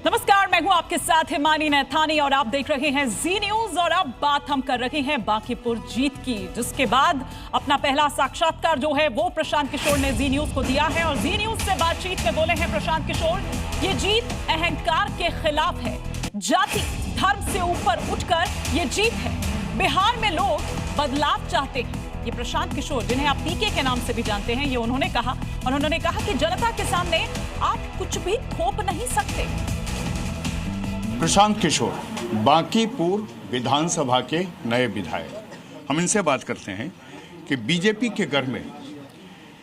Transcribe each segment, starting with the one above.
नमस्कार, मैं हूं आपके साथ हिमानी नैथानी और आप देख रहे हैं जी न्यूज। और अब बात हम कर रहे हैं बांकीपुर जीत की, जिसके बाद अपना पहला साक्षात्कार जो है वो प्रशांत किशोर ने जी न्यूज को दिया है। और जी न्यूज से बातचीत में बोले हैं प्रशांत किशोर, ये जीत अहंकार के खिलाफ है, जाति धर्म से ऊपर उठकर ये जीत है। बिहार में लोग बदलाव चाहते हैं। ये प्रशांत किशोर, जिन्हें आप पीके के नाम से भी जानते हैं, ये उन्होंने कहा। और उन्होंने कहा कि जनता के सामने आप कुछ भी थोप नहीं सकते। प्रशांत किशोर बांकीपुर विधानसभा के नए विधायक, हम इनसे बात करते हैं कि बीजेपी के घर में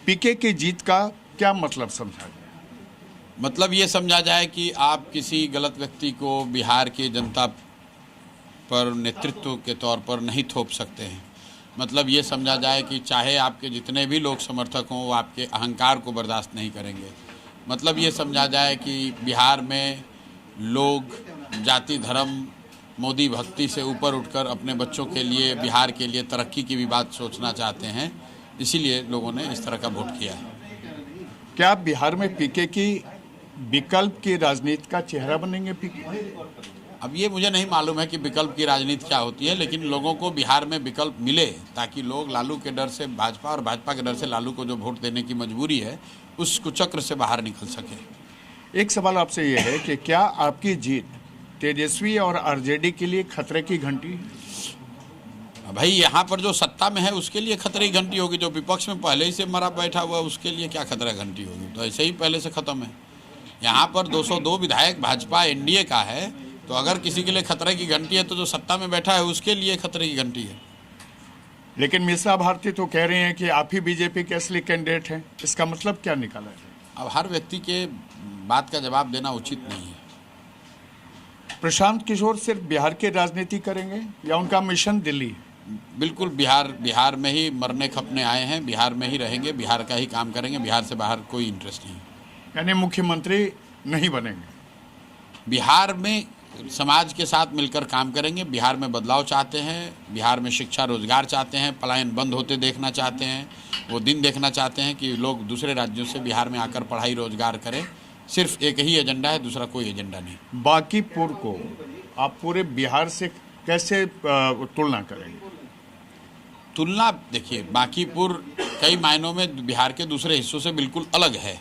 पीके की जीत का क्या मतलब समझा जाए। मतलब ये समझा जाए कि आप किसी गलत व्यक्ति को बिहार की जनता पर नेतृत्व के तौर पर नहीं थोप सकते हैं। मतलब ये समझा जाए कि चाहे आपके जितने भी लोग समर्थक हों वो आपके अहंकार को बर्दाश्त नहीं करेंगे। मतलब ये समझा जाए कि बिहार में लोग जाति धर्म मोदी भक्ति से ऊपर उठकर अपने बच्चों के लिए, बिहार के लिए तरक्की की भी बात सोचना चाहते हैं। इसीलिए लोगों ने इस तरह का वोट किया है। क्या बिहार में पीके की विकल्प की राजनीति का चेहरा बनेंगे पीके? अब ये मुझे नहीं मालूम है कि विकल्प की राजनीति क्या होती है, लेकिन लोगों को बिहार में विकल्प मिले ताकि लोग लालू के डर से भाजपा और भाजपा के डर से लालू को जो वोट देने की मजबूरी है उस कुचक्र से बाहर निकल सके। एक सवाल आपसे ये है कि क्या आपकी जीत तेजस्वी और आरजेडी के लिए खतरे की घंटी? भाई यहाँ पर जो सत्ता में है उसके लिए खतरे की घंटी होगी, जो विपक्ष में पहले ही से मरा बैठा हुआ उसके लिए क्या खतरा घंटी होगी? तो ऐसे ही पहले से खत्म है। यहाँ पर 202 विधायक भाजपा एनडीए का है, तो अगर किसी के लिए खतरे की घंटी है तो जो सत्ता में बैठा है उसके लिए खतरे की घंटी है। लेकिन मिश्रा भारती तो कह रहे हैं कि आप ही बीजेपी के असली कैंडिडेट हैं, इसका मतलब क्या निकाला है? अब हर व्यक्ति के बात का जवाब देना उचित नहीं है। प्रशांत किशोर सिर्फ बिहार की राजनीति करेंगे या उनका मिशन दिल्ली है? बिल्कुल बिहार में ही मरने खपने आए हैं, बिहार में ही रहेंगे, बिहार का ही काम करेंगे, बिहार से बाहर कोई इंटरेस्ट नहीं है। यानी मुख्यमंत्री नहीं बनेंगे? बिहार में समाज के साथ मिलकर काम करेंगे। बिहार में बदलाव चाहते हैं, बिहार में शिक्षा रोजगार चाहते हैं, पलायन बंद होते देखना चाहते हैं, वो दिन देखना चाहते हैं कि लोग दूसरे राज्यों से बिहार में आकर पढ़ाई रोजगार करें। सिर्फ एक ही एजेंडा है, दूसरा कोई एजेंडा नहीं। बांकीपुर को आप पूरे बिहार से कैसे तुलना करेंगे? तुलना देखिए, बांकीपुर कई मायनों में बिहार के दूसरे हिस्सों से बिल्कुल अलग है,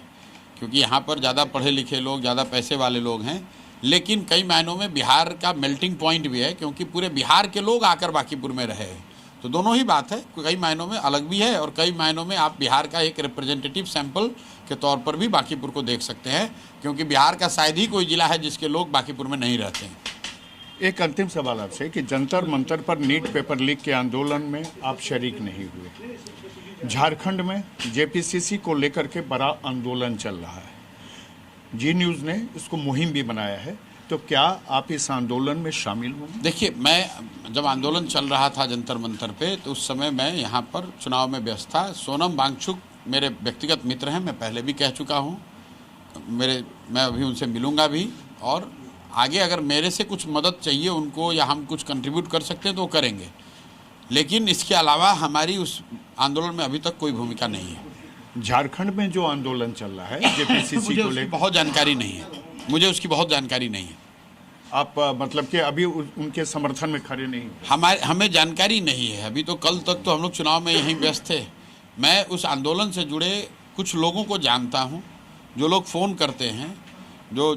क्योंकि यहाँ पर ज़्यादा पढ़े लिखे लोग, ज़्यादा पैसे वाले लोग हैं। लेकिन कई मायनों में बिहार का मेल्टिंग पॉइंट भी है, क्योंकि पूरे बिहार के लोग आकर बांकीपुर में रहे हैं। तो दोनों ही बात है, कई मायनों में अलग भी है और कई मायनों में आप बिहार का एक रिप्रेजेंटेटिव सैंपल के तौर पर भी बांकीपुर को देख सकते हैं, क्योंकि बिहार का शायद ही कोई जिला है जिसके लोग बांकीपुर में नहीं रहते हैं। एक अंतिम सवाल आपसे कि जंतर मंतर पर नीट पेपर लीक के आंदोलन में आप शरीक नहीं हुए। झारखंड में जेपीसीसी को लेकर के बड़ा आंदोलन चल रहा है, जी न्यूज़ ने इसको मुहिम भी बनाया है, तो क्या आप इस आंदोलन में शामिल होंगे? देखिए, मैं जब आंदोलन चल रहा था जंतर मंतर पे, तो उस समय मैं यहाँ पर चुनाव में व्यस्त था। सोनम वांगचुक मेरे व्यक्तिगत मित्र हैं, मैं पहले भी कह चुका हूँ, मैं अभी उनसे मिलूँगा भी। और आगे अगर मेरे से कुछ मदद चाहिए उनको या हम कुछ कंट्रीब्यूट कर सकते हैं तो वो करेंगे। लेकिन इसके अलावा हमारी उस आंदोलन में अभी तक कोई भूमिका नहीं है। झारखंड में जो आंदोलन चल रहा है जेपीसीसी को लेकर, बहुत जानकारी नहीं है, मुझे उसकी बहुत जानकारी नहीं है। आप मतलब कि अभी उनके समर्थन में खड़े नहीं? हमें जानकारी नहीं है अभी। तो कल तक तो हम लोग चुनाव में यहीं व्यस्त थे। मैं उस आंदोलन से जुड़े कुछ लोगों को जानता हूं, जो लोग फ़ोन करते हैं, जो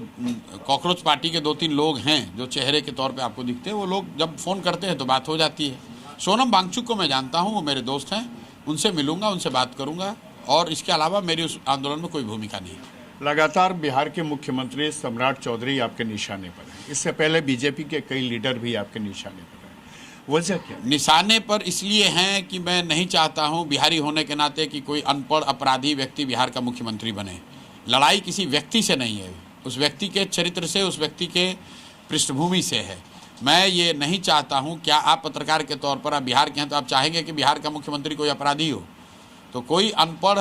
कॉकरोच पार्टी के 2-3 लोग हैं जो चेहरे के तौर पे आपको दिखते हैं। वो लोग जब फ़ोन करते हैं तो बात हो जाती है। सोनम वांगचुक को मैं जानता हूँ, वो मेरे दोस्त हैं, उनसे मिलूँगा, उनसे बात करूँगा। और इसके अलावा मेरी उस आंदोलन में कोई भूमिका नहीं है। लगातार बिहार के मुख्यमंत्री सम्राट चौधरी आपके निशाने पर हैं। इससे पहले बीजेपी के कई लीडर भी आपके निशाने पर हैं। वजह क्या? निशाने पर इसलिए हैं कि मैं नहीं चाहता हूं बिहारी होने के नाते कि कोई अनपढ़ अपराधी व्यक्ति बिहार का मुख्यमंत्री बने। लड़ाई किसी व्यक्ति से नहीं है, उस व्यक्ति के चरित्र से, उस व्यक्ति के पृष्ठभूमि से है। मैं ये नहीं चाहता हूँ। क्या आप पत्रकार के तौर पर, आप बिहार के हैं, तो आप चाहेंगे कि बिहार का मुख्यमंत्री कोई अपराधी हो? तो कोई अनपढ़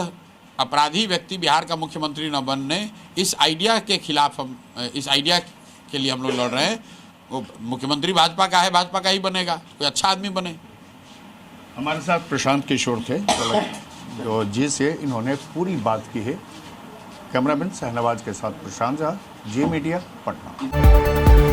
अपराधी व्यक्ति बिहार का मुख्यमंत्री न बनने, इस आइडिया के खिलाफ इस आइडिया के लिए हम लोग लड़ रहे हैं। वो मुख्यमंत्री भाजपा का है, भाजपा का ही बनेगा, कोई अच्छा आदमी बने। हमारे साथ प्रशांत किशोर थे, जो जिसे इन्होंने पूरी बात की है कैमरामैन शहनवाज के साथ प्रशांत झा, जी मीडिया, पटना।